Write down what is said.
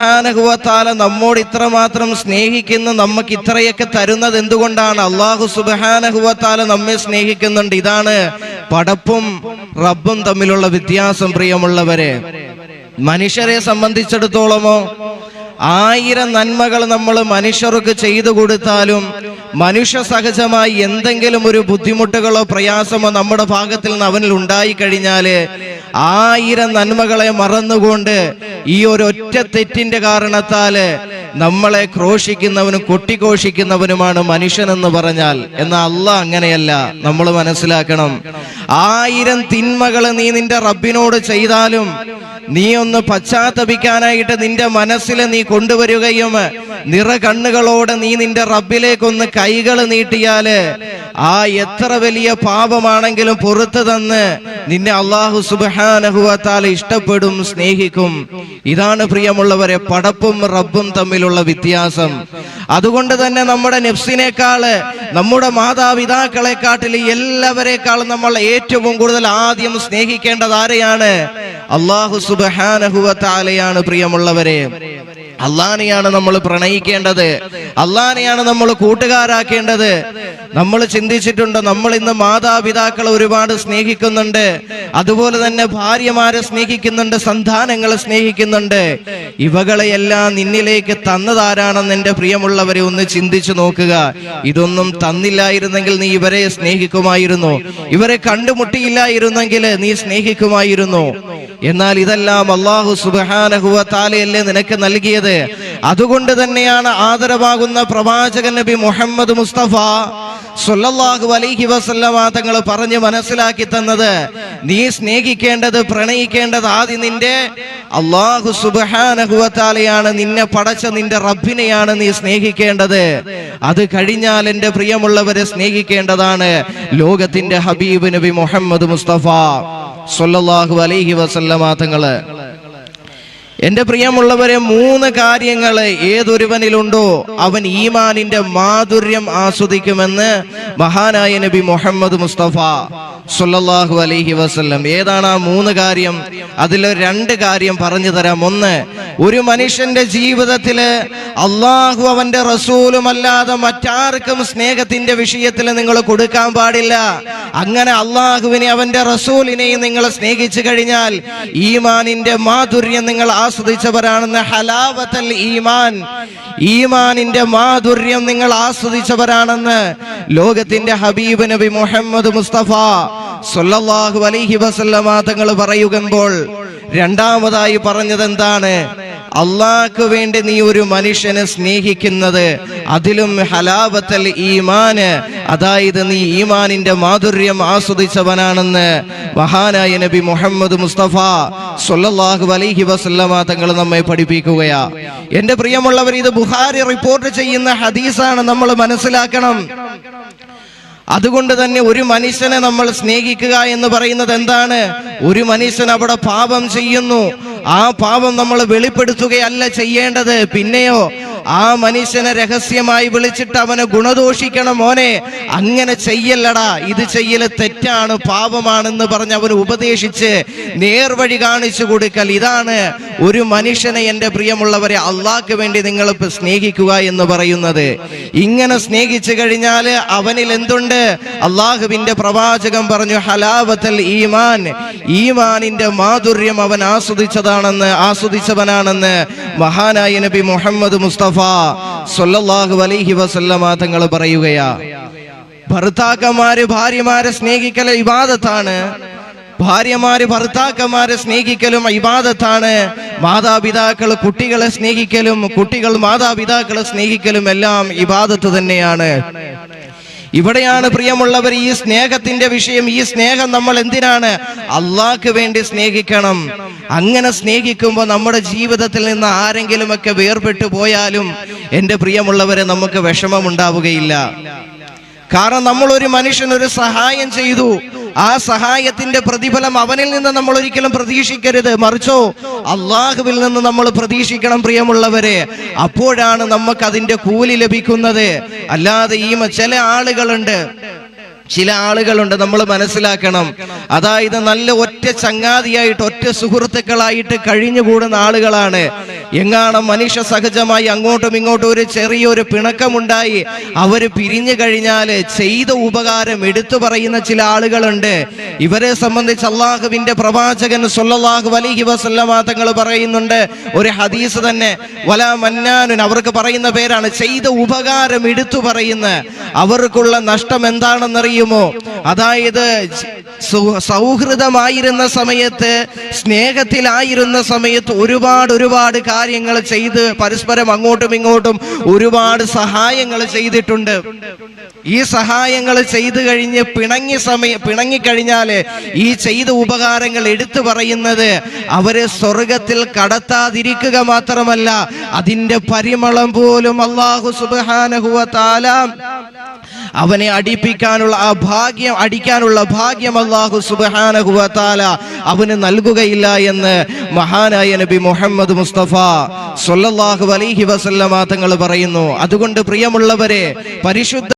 സുബ്ഹാനഹു വ തആല നമ്മോട് ഇത്രമാത്രം സ്നേഹിക്കുന്ന, നമുക്ക് ഇത്രയൊക്കെ തരുന്നത് എന്തുകൊണ്ടാണ്? അല്ലാഹു സുബ്ഹാനഹു വ തആല നമ്മെ സ്നേഹിക്കുന്നുണ്ട്. ഇതാണ് പടപ്പും റബ്ബും തമ്മിലുള്ള വ്യത്യാസം. പ്രിയമുള്ളവരെ, മനുഷ്യരെ സംബന്ധിച്ചിടത്തോളമോ 1000 നന്മകൾ നമ്മൾ മനുഷ്യർക്ക് ചെയ്തു കൊടുത്താലും മനുഷ്യ സഹജമായി എന്തെങ്കിലും ഒരു ബുദ്ധിമുട്ടുകളോ പ്രയാസമോ നമ്മുടെ ഭാഗത്തിൽ നിന്ന് അവനിൽ ഉണ്ടായി കഴിഞ്ഞാല് 1000 നന്മകളെ മറന്നുകൊണ്ട് ഈ ഒരൊറ്റ തെറ്റിന്റെ കാരണത്താല് നമ്മളെ ക്രോശിക്കുന്നവനും കൊട്ടിഘോഷിക്കുന്നവനുമാണ് മനുഷ്യനെന്ന് പറഞ്ഞാൽ. എന്നാൽ അല്ലാഹ് അങ്ങനെയല്ല. നമ്മൾ മനസ്സിലാക്കണം, 1000 തിന്മകൾ നീ നിന്റെ റബ്ബിനോട് ചെയ്താലും നീ ഒന്ന് പശ്ചാത്തപിക്കാനായിട്ട് നിന്റെ മനസ്സിൽ നീ കൊണ്ടുവരികയും നിറ കണ്ണുകളോടെ നീ നിന്റെ റബ്ബിലേക്കൊന്ന് കൈകൾ നീട്ടിയാല് ആ എത്ര വലിയ പാപമാണെങ്കിലും പുറത്തു തന്ന് നിന്നെ അല്ലാഹു സുബ്ഹാനഹു വ തആല ഇഷ്ടപ്പെടും, സ്നേഹിക്കും. ഇതാണ് പ്രിയമുള്ളവരെ പടപ്പും റബ്ബും തമ്മിലുള്ള വ്യത്യാസം. അതുകൊണ്ട് തന്നെ നമ്മുടെ നഫ്സിനേക്കാള്, നമ്മുടെ മാതാപിതാക്കളെക്കാട്ടിൽ എല്ലാവരെക്കാളും നമ്മൾ ഏറ്റവും കൂടുതൽ ആദ്യം സ്നേഹിക്കേണ്ടത് ആരെയാണ്? അല്ലാഹു സുബ്ഹാനഹു വ തആലയാണ്. പ്രിയമുള്ളവരെ, അള്ളാനെയാണ് നമ്മൾ പ്രണയിക്കേണ്ടത്, അള്ളാനെയാണ് നമ്മൾ കൂട്ടുകാരാക്കേണ്ടത്. നമ്മൾ ചിന്തിച്ചിട്ടുണ്ട്, നമ്മൾ ഇന്ന് മാതാപിതാക്കളെ ഒരുപാട് സ്നേഹിക്കുന്നുണ്ട്, അതുപോലെ തന്നെ ഭാര്യമാരെ സ്നേഹിക്കുന്നുണ്ട്, സന്താനങ്ങളെ സ്നേഹിക്കുന്നുണ്ട്. ഇവകളെയെല്ലാം നിന്നിലേക്ക് തന്നതാരാണെന്ന് എൻ്റെ പ്രിയമുള്ളവരെ ഒന്ന് ചിന്തിച്ചു നോക്കുക. ഇതൊന്നും തന്നില്ലായിരുന്നെങ്കിൽ നീ ഇവരെ സ്നേഹിക്കുമായിരുന്നു, ഇവരെ കണ്ടുമുട്ടിയില്ലായിരുന്നെങ്കിൽ നീ സ്നേഹിക്കുമായിരുന്നു. എന്നാൽ ഇതെല്ലാം അല്ലാഹു സുബ്ഹാനഹു വ തആലയല്ലേ നിനക്ക് നൽകിയത്. അതുകൊണ്ട് തന്നെയാണ് ആദരവാകുന്ന പ്രവാചകൻ നബി മുഹമ്മദ് മുസ്തഫ സ്വല്ലല്ലാഹു അലൈഹി വസല്ലമ തങ്ങൾ പറഞ്ഞു മനസ്സിലാക്കി തന്നത്, നീ സ്നേഹിക്കേണ്ടത്, പ്രണയിക്കേണ്ടത് ആദ്യം നിന്റെ അല്ലാഹു സുബ്ഹാനഹു വ തആലയാണ്. നിന്നെ പടച്ച നിന്റെ റബ്ബിനെയാണ് നീ സ്നേഹിക്കേണ്ടത്. അത് കഴിഞ്ഞാൽ എൻ്റെ പ്രിയമുള്ളവരെ സ്നേഹിക്കേണ്ടതാണ് ലോകത്തിന്റെ ഹബീബ് നബി മുഹമ്മദ് മുസ്തഫ സ്വല്ലല്ലാഹു അലൈഹി വസല്ലമ തങ്ങള്. എന്റെ പ്രിയമുള്ളവരെ, 3 കാര്യങ്ങൾ ഏതൊരുവനിലുണ്ടോ അവൻ ഈമാനിന്റെ മാധുര്യം ആസ്വദിക്കുമെന്ന് മഹാനായ നബി മുഹമ്മദ് മുസ്തഫ സ്വല്ലല്ലാഹു അലൈഹി വസല്ലം. ഏതാണ് ആ 3 കാര്യം? അതിൽ 2 കാര്യം പറഞ്ഞു തരാം. ഒന്ന്, ഒരു മനുഷ്യന്റെ ജീവിതത്തില് അള്ളാഹു അവന്റെ റസൂലും അല്ലാതെ മറ്റാർക്കും സ്നേഹത്തിന്റെ വിഷയത്തിൽ നിങ്ങൾ കൊടുക്കാൻ പാടില്ല. അങ്ങനെ അള്ളാഹുവിനെ അവന്റെ റസൂലിനെയും നിങ്ങൾ സ്നേഹിച്ചു കഴിഞ്ഞാൽ ഈമാനിന്റെ മാധുര്യം നിങ്ങൾ ആസ്വദിച്ചവരാണെന്ന്, ഹലാവത്തൽ ഈമാൻ, ഈമാനിന്റെ മാധുര്യം നിങ്ങൾ ആസ്വദിച്ചവരാണെന്ന് ലോകത്തിന്റെ ഹബീബ് നബി മുഹമ്മദ് മുസ്തഫ സ്വല്ലല്ലാഹു അലൈഹി വസല്ലമ തങ്ങൾ പറയുമ്പോൾ രണ്ടാമതായി പറഞ്ഞത് എന്താണ്? അള്ളാഹ്ക്ക് വേണ്ടി നീ ഒരു മനുഷ്യനെ സ്നേഹിക്കുന്നത് അതിലും ഹലാവത്തൽ ഈമാന്, അതായത് നീ ഈമാനിന്റെ മാധുര്യം ആസ്വദിച്ചവനാണെന്ന് മഹാനായ നബി മുഹമ്മദ് മുസ്തഫ സ്വല്ലല്ലാഹു അലൈഹി വസല്ലമ തങ്ങൾ നമ്മെ പഠിപ്പിക്കുകയാ. എന്റെ പ്രിയമുള്ളവർ, ഇത് ബുഖാരി റിപ്പോർട്ട് ചെയ്യുന്ന ഹദീസാണ്, നമ്മൾ മനസ്സിലാക്കണം. അതുകൊണ്ട് തന്നെ ഒരു മനുഷ്യനെ നമ്മൾ സ്നേഹിക്കുക എന്ന് പറയുന്നത് എന്താണ്? ഒരു മനുഷ്യൻ അവിടെ പാപം ചെയ്യുന്നു, ആ പാപം നമ്മൾ വെളിപ്പെടുത്തുകയല്ല ചെയ്യേണ്ടത്. പിന്നെയോ ആ മനുഷ്യനെ രഹസ്യമായി വിളിച്ചിട്ട് അവനെ ഗുണദോഷിക്കണം, മോനെ അങ്ങനെ ചെയ്യല്ലടാ, ഇത് ചെയ്യല് തെറ്റാണ്, പാപമാണെന്ന് പറഞ്ഞ് അവന് ഉപദേശിച്ച് നേർവഴി കാണിച്ചു കൊടുക്കൽ. ഇതാണ് ഒരു മനുഷ്യനെ, എൻ്റെ പ്രിയമുള്ളവരെ, അള്ളാഹ്ക്ക് വേണ്ടി നിങ്ങൾ സ്നേഹിക്കുക എന്ന് പറയുന്നത്. ഇങ്ങനെ സ്നേഹിച്ചു കഴിഞ്ഞാൽ അവനിൽ എന്തുണ്ട്? അള്ളാഹുവിന്റെ പ്രവാചകൻ പറഞ്ഞു, ഹലാവത്തൽ ഈമാൻ, ഈമാനിന്റെ മാധുര്യം അവൻ ആസ്വദിച്ചവനാണെന്ന് മഹാനായ നബി മുഹമ്മദ് മുസ്തഫ സ്വല്ലല്ലാഹു അലൈഹി വസല്ലമ തങ്ങൾ പറയുകയാ. ഭർത്താക്കന്മാര് ഭാര്യമാരെ സ്നേഹിക്കൽ ഇബാദത്താണ്, ഭാര്യമാര് ഭർത്താക്കന്മാരെ സ്നേഹിക്കലും ഇബാദത്താണ്. മാതാപിതാക്കൾ കുട്ടികളെ സ്നേഹിക്കലും കുട്ടികൾ മാതാപിതാക്കളെ സ്നേഹിക്കലും എല്ലാം ഇബാദത്ത് തന്നെയാണ്. ഇവിടെയാണ് പ്രിയമുള്ളവർ ഈ സ്നേഹത്തിന്റെ വിഷയം. ഈ സ്നേഹം നമ്മൾ എന്തിനാണ്? അള്ളാഹ്ക്ക് വേണ്ടി സ്നേഹിക്കണം. അങ്ങനെ സ്നേഹിക്കുമ്പോൾ നമ്മുടെ ജീവിതത്തിൽ നിന്ന് ആരെങ്കിലുമൊക്കെ വേർപെട്ടു പോയാലും എൻ്റെ പ്രിയമുള്ളവരെ നമുക്ക് വിഷമമുണ്ടാവുകയില്ല. കാരണം നമ്മൾ ഒരു മനുഷ്യനൊരു സഹായം ചെയ്തു, ആ സഹായത്തിന്റെ പ്രതിഫലം അവനിൽ നിന്ന് നമ്മൾ ഒരിക്കലും പ്രതീക്ഷിക്കരുത്, മറിച്ചോ അള്ളാഹുവിൽ നിന്ന് നമ്മൾ പ്രതീക്ഷിക്കണം പ്രിയമുള്ളവരെ. അപ്പോഴാണ് നമുക്ക് അതിന്റെ കൂലി ലഭിക്കുന്നത്. അല്ലാതെ ചില ആളുകളുണ്ട് നമ്മൾ മനസ്സിലാക്കണം, അതായത് നല്ല ഒറ്റ ചങ്ങാതിയായിട്ട് ഒറ്റ സുഹൃത്തുക്കളായിട്ട് കഴിഞ്ഞുകൂടുന്ന ആളുകളാണ്. എങ്ങാണം മനുഷ്യ സഹജമായി അങ്ങോട്ടും ഇങ്ങോട്ടും ഒരു ചെറിയൊരു പിണക്കമുണ്ടായി അവര് പിരിഞ്ഞു കഴിഞ്ഞാല് ചെയ്ത ഉപകാരം എടുത്തു പറയുന്ന ചില ആളുകളുണ്ട്. ഇവരെ സംബന്ധിച്ച് അള്ളാഹുവിന്റെ പ്രവാചകൻ സ്വല്ലല്ലാഹു അലൈഹി വസല്ലമ തങ്ങൾ പറയുന്നുണ്ട്, ഒരു ഹദീസ് തന്നെ, വലാ മന്നാനുൻ, അവർക്ക് പറയുന്ന പേരാണ് ചെയ്ത ഉപകാരം എടുത്തു പറയുന്ന. അവർക്കുള്ള നഷ്ടം എന്താണെന്നറിയുമോ? അതായത് സൗഹൃദമായിരുന്ന സമയത്ത്, സ്നേഹത്തിലായിരുന്ന സമയത്ത് ഒരുപാട് കാര്യങ്ങൾ ചെയ്ത് പരസ്പരം അങ്ങോട്ടും ഇങ്ങോട്ടും ഒരുപാട് സഹായങ്ങൾ ചെയ്തിട്ടുണ്ട്. ഈ സഹായങ്ങൾ ചെയ്തു കഴിഞ്ഞ് പിണങ്ങിക്കഴിഞ്ഞാല് ഈ ചെയ്ത ഉപകാരങ്ങൾ എടുത്തു പറയുന്നത് അവരെ സ്വർഗത്തിൽ കടത്താതിരിക്കുക മാത്രമല്ല, അതിന്റെ പരിമളം പോലും അല്ലാഹു സുബ്ഹാനഹു വ തആല അവനെ അടിക്കാനുള്ള ഭാഗ്യം അല്ലാഹു സുബ്ഹാനഹു വ തആല അവന് നൽകുകയില്ല എന്ന് മഹാനായ നബി മുഹമ്മദ് മുസ്തഫ സ്വല്ലല്ലാഹു അലൈഹി വസല്ലമ തങ്ങൾ പറയുന്നു. അതുകൊണ്ട് പ്രിയമുള്ളവരെ, പരിശുദ്ധ